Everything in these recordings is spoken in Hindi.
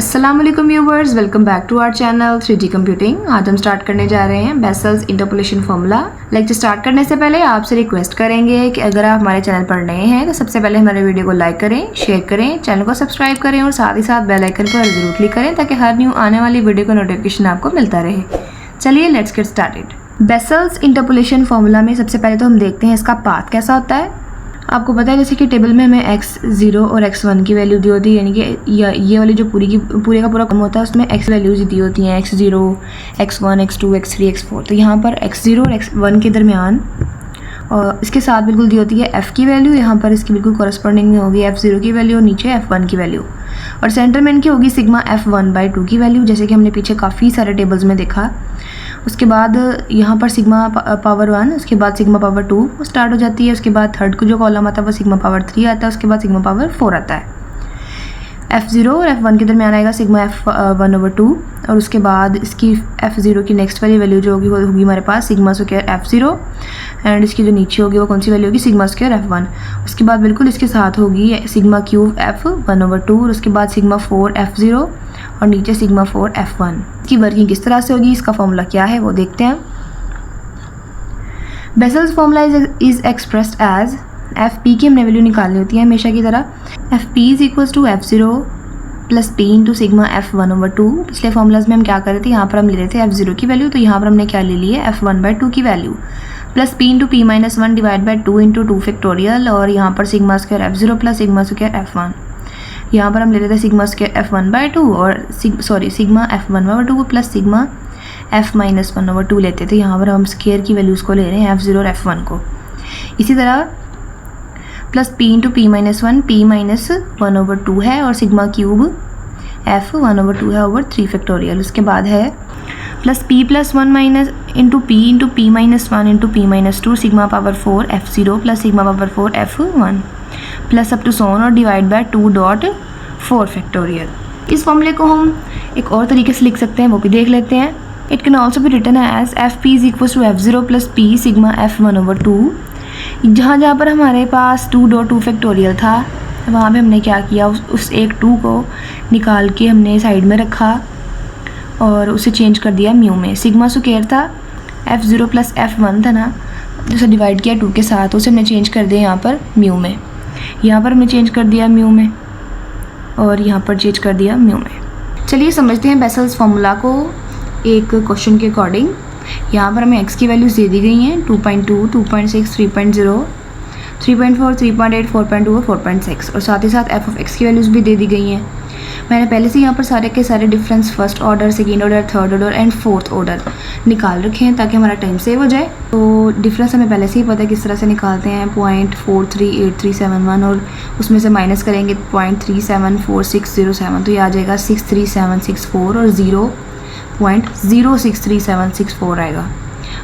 अस्सलाम वालेकुम viewers, welcome back to our channel 3D computing. आज हम स्टार्ट करने जा रहे हैं Bessel's interpolation formula. Lecture start करने से पहले आपसे रिक्वेस्ट करेंगे कि अगर आप हमारे चैनल पर नए हैं तो सबसे पहले हमारे वीडियो को लाइक करें, शेयर करें, चैनल को सब्सक्राइब करें और साथ ही साथ बेल आइकन पर जरूर क्लिक करें ताकि हर न्यू आने वाली वीडियो का नोटिफिकेशन आपको मिलता रहे। चलिए let's get started. Vessels interpolation formula में सबसे पहले तो हम देखते हैं इसका पाथ कैसा होता है। आपको पता है जैसे कि टेबल में हमें x0 और x1 की वैल्यू दी होती है, यानी कि ये वाली जो पूरे का पूरा कम होता है उसमें x वैल्यूज दी होती हैं, x0, x1, x2, x3, x4। तो यहाँ पर x0 और x1 के दरमियान और इसके साथ बिल्कुल दी होती है f की वैल्यू। यहाँ पर इसकी बिल्कुल कॉरस्पॉन्डिंग में होगी f0 की वैल्यू और नीचे f1 की वैल्यू, और सेंटर में इनकी होगी सिग्मा f1/2 की वैल्यू, जैसे कि हमने पीछे काफ़ी सारे टेबल्स में देखा। उसके बाद यहाँ पर सिग्मा पावर 1, उसके बाद सिग्मा पावर 2 स्टार्ट हो जाती है। उसके बाद थर्ड को जो कॉलम आता है वो सिग्मा पावर 3 आता है। उसके बाद सिग्मा पावर 4 आता है। f0 और f1 के दरमियान आएगा सिग्मा f1/2, और उसके बाद इसकी f0 की नेक्स्ट वाली वैल्यू जो होगी वो होगी हमारे पास सिग्मा स्क्वायर f0, एंड इसकी जो नीचे होगी वो कौन सी वैल्यू होगी, सिग्मा स्क्वायर f1। उसके बाद बिल्कुल इसके साथ होगी सिग्मा क्यूब f1/2, और उसके बाद सिग्मा 4 f0 और नीचे सिग्मा 4 f1। इसकी वर्किंग किस तरह से होगी, इसका फॉर्मूला क्या है वो देखते हैं। Bessel's formula is expressed as fp की हमने वैल्यू निकालनी होती है हमेशा की तरह। fp is equals to f0 plus p into sigma f1/2। पिछले फॉर्मूलाज में हम क्या कर रहे थे, यहाँ पर हम ले रहे थे f0 की वैल्यू, तो यहाँ पर हमने क्या ले ली है f1/2 की value, plus p into p-1 divide by 2 into 2 factorial, और यहाँ पर sigma square f0 plus sigma square f1। यहाँ पर हम ले रहे थे सिग्मा स्क्वायर f1/2 और सिग्मा f1/2 को प्लस सिग्मा f-1/2 लेते थे। यहाँ पर हम स्क्वायर की वैल्यूज़ को ले रहे हैं f0 और f1 को। इसी तरह plus p into p-1 p-1/2 है, और सिग्मा क्यूब f1/2 है ओवर 3 फैक्टोरियल। उसके बाद है plus p plus 1 minus into p into p-1 into p-2 sigma power 4 f0 plus sigma power 4 f1 plus up to सोन और डिवाइड बाय 2.4 फैक्टोरियल। इस फॉर्मूले को हम एक और तरीके से लिख सकते हैं, वो भी देख लेते हैं। It can also be written as fp is equal to f0 plus p sigma f1/2। जहाँ पर हमारे पास 2.2 फैक्टोरियल था वहाँ पे हमने क्या किया, उस एक 2 को निकाल के हमने साइड में रखा और उसे चेंज कर दिया म्यू में। सिग्मा स्क्वायर था, f0 प्लस f1 था ना, जिसे डिवाइड किया 2 के साथ, उसे हमने चेंज कर दिया यहाँ पर म्यू में। यहाँ पर हमने चेंज कर दिया म्यू में और यहाँ पर चेंज कर दिया म्यू में। चलिए समझते हैं बेसल्स फार्मूला को एक क्वेश्चन के अकॉर्डिंग। यहाँ पर हमें x की वैल्यूज़ दे दी गई हैं 2.2, 2.6, 3.0, 3.4, 3.8, 4.2 और 4.6, और साथ ही साथ f ऑफ x की वैल्यूज़ भी दे दी गई हैं। मैंने पहले से यहाँ पर सारे के सारे difference first order, second order, third order and fourth order निकाल रखे हैं ताकि हमारा टाइम सेव हो जाए। तो डिफरेंस हमें पहले से ही पता है किस तरह से निकालते हैं, 0.438371, और उसमें से माइनस करेंगे 0.374607, तो ये आ जाएगा 63764, और 0.063764 आएगा।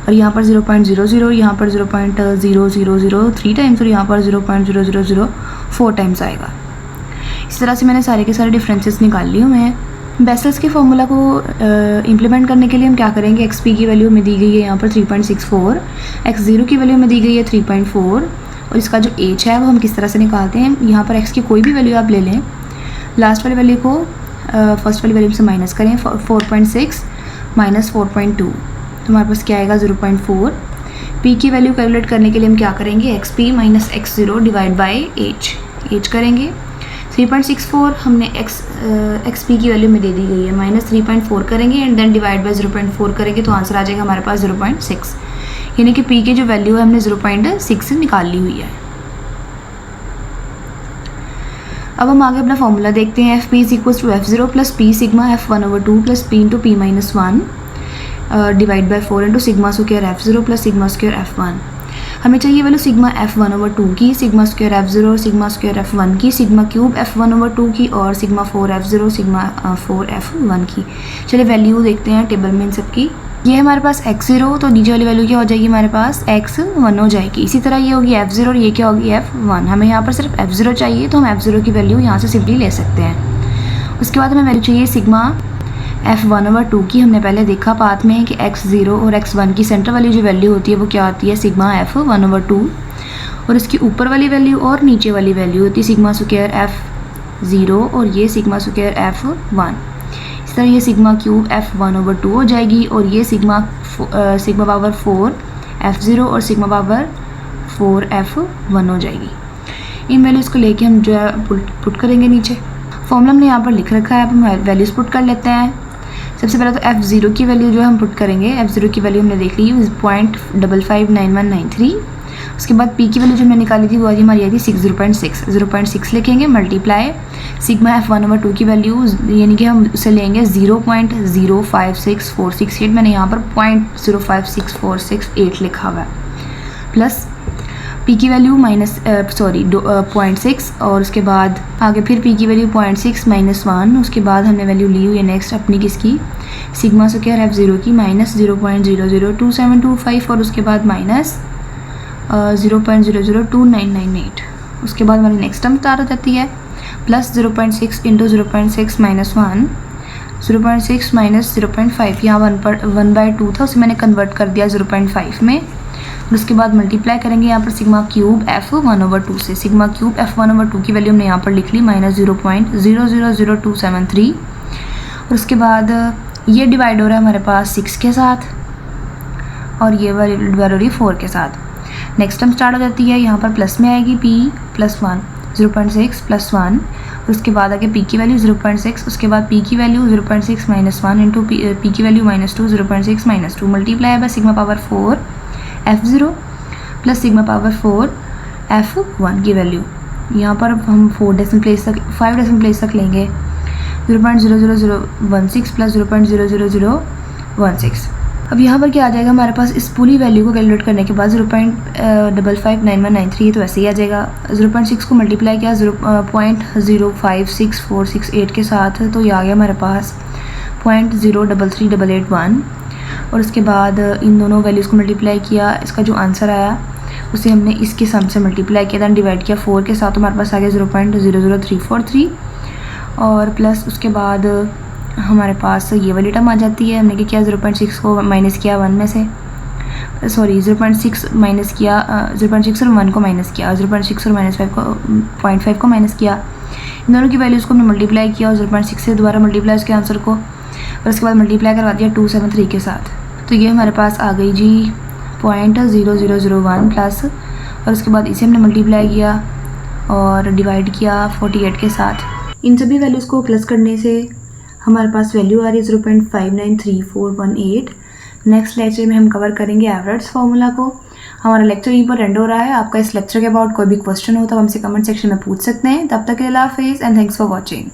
और यहाँ पर 0.00, यहाँ पर 0.0003 टाइम्स, और यहाँ पर 0.0004 टाइम्स आएगा। इस तरह से मैंने सारे के सारे डिफरेंसेस निकाल लिए हुए हैं। बेसल्स के फॉर्मूला को इम्प्लीमेंट करने के लिए हम क्या करेंगे, xp की वैल्यू में दी गई है यहाँ पर 3.64, x0 की वैल्यू में दी गई है 3.4, और इसका जो h है वो हम किस तरह से निकालते हैं। यहाँ पर x की कोई भी वैल्यू आप ले लें, लास्ट वाली वैल्यू को फर्स्ट वाली वैल्यू से माइनस करें, 4.6 माइनस 4.2, तो हमारे पास क्या आएगा 0.4। p की वैल्यू कैलकुलेट करने के लिए हम क्या करेंगे, xp minus x0 divide by h करेंगे। 3.64 हमने xp की वैल्यू में दे दी गई है, माइनस 3.4 करेंगे एंड देन डिवाइड बाय 0.4 करेंगे, तो आंसर आ जाएगा हमारे पास 0.6, यानी कि p की जो वैल्यू है हमने 0.6 निकाल ली हुई है। अब हम आगे अपना फॉर्मूला देखते हैं। fp is equal to f0 plus p sigma f1/2 plus p into p-1 divide by 4 into sigma square f0 plus sigma square f1। हमें चाहिए वैल्यू सिग्मा f1/2 की, sigma square f0, sigma square f1 की, सिग्मा क्यूब f1/2 की, और सिग्मा 4 f0, सिग्मा 4 f1 की। चलिए वैल्यू देखते हैं टेबल में इन सब की। ये हमारे पास x0, तो नीचे वाली वैल्यू क्या हो जाएगी हमारे पास x1 हो जाएगी। इसी तरह ये होगी f0 और ये क्या होगी f1। हमें यहाँ पर सिर्फ f0 चाहिए, तो हम f0 की वैल्यू यहाँ से सिंपली ले सकते हैं। उसके बाद हमें वैल्यू चाहिए सिग्मा f1/2 की। हमने पहले देखा पाथ में कि x0 और x1 की सेंटर वाली जो वैल्यू होती है वो क्या होती है, सिग्मा f1/2, और इसकी ऊपर वाली वैल्यू और नीचे वाली वैल्यू होती है सिग्मा स्क्वायर 0 और ये सिग्मा स्क्वायर F1। इस तरह ये सिग्मा क्यूब F1/2 हो जाएगी और ये सिग्मा पावर 4 F0 और सिग्मा पावर 4 F1 हो जाएगी। इन वैल्यूज़ को लेके हम जो है पुट करेंगे नीचे। फॉर्मूला हमने यहाँ पर लिख रखा है, अब हम वैल्यूज़ पुट कर लेते हैं। सबसे पहले तो F0 की वैल्यू जो है हम पुट करेंगे। F0 की वैल्यू हमने देख ली 0.559193। उसके बाद P की वैल्यू जो हमने निकाली थी वो हमारी आई थी 0.6 लिखेंगे मल्टीप्लाई सिग्मा F1/2 की वैल्यू, यानी कि हम उसे लेंगे 0.056468। मैंने यहाँ पर 0.056468 लिखा हुआ है, प्लस P की वैल्यू .6 और उसके बाद आगे फिर P की वैल्यू 0.6 -1। उसके बाद हमने वैल्यू ली हुई है नेक्स्ट अपनी किसकी, सिग्मा स्क्वायर F0 की -0.002725 और उसके बाद -0.002998। उसके बाद हमारी नेक्स्ट टर्म स्टार्ट हो जाती है प्लस 0.6 इंटू 0.6 -1, 0.6 माइनस 0.5, यहाँ 1/2 था, उसे मैंने कन्वर्ट कर दिया 0.5 में। और उसके बाद मल्टीप्लाई करेंगे यहाँ पर सिग्मा क्यूब F1/2 से। सिग्मा क्यूब F1/2 की वैल्यू हमने यहाँ पर लिख ली -0.000273। और उसके बाद ये डिवाइड हो रहा है हमारे पास 6 के साथ और ये वाली डिवाइड हो रही है 4 के साथ। नेक्स्ट टर्म स्टार्ट हो जाती है, यहाँ पर प्लस में आएगी P +1 0.6 +1 और उसके बाद आगे P की वैल्यू 0.6, उसके बाद P की वैल्यू 0.6 -1 इंटू P की value -2 0.6 -2 multiply by sigma power 4 F0 plus sigma power 4 F1 की वैल्यू। यहाँ पर हम 5 डेसिमल प्लेस तक लेंगे 0.00016 प्लस 0.00016। अब यहाँ पर क्या आ जाएगा हमारे पास, इस पूरी वैल्यू को कैलकुलेट करने के बाद 0.559193 तो ऐसे ही आ जाएगा। 0.6 को मल्टीप्लाई किया 0.056468 के साथ तो ये आ गया हमारे पास 0.033881 और उसके बाद इन दोनों वैल्यूज़ को मल्टीप्लाई किया, इसका जो आंसर आया उसे हमने इसके सम से मल्टीप्लाई किया, दैन डिवाइड किया 4 के साथ तो हमारे पास आ गया 0.00343 और प्लस उसके बाद हमारे पास ये वाली टर्म आ जाती है। हमने क्या 0.6 को माइनस किया 1 में से, सॉरी 0.6 माइनस किया 0.6 और 1 को माइनस किया, 0.6 और -5 को 0.5 को माइनस किया। इन दोनों की वैल्यूज़ को हमने मल्टीप्लाई किया और 0.6 से दोबारा मल्टीप्लाई उसके आंसर को और उसके बाद मल्टीप्लाई करवा दिया 273 के साथ। तो ये हमारे पास आ गई जी 0.0001 प्लस और उसके बाद इसे हमने मल्टीप्लाई किया और डिवाइड किया 48 के साथ। इन सभी वैल्यूज़ को प्लस करने से हमारे पास वैल्यू आ रही है 0.593418। नेक्स्ट लेक्चर में हम कवर करेंगे एवरेट्स फार्मूला को। हमारा लेक्चर यहीं पर एंड हो रहा है। आपका इस लेक्चर के अबाउट कोई भी क्वेश्चन हो तो हमसे कमेंट सेक्शन में पूछ सकते हैं। तब तक के लिए अल्लाह हाफिज़ एंड थैंक्स फॉर वॉचिंग।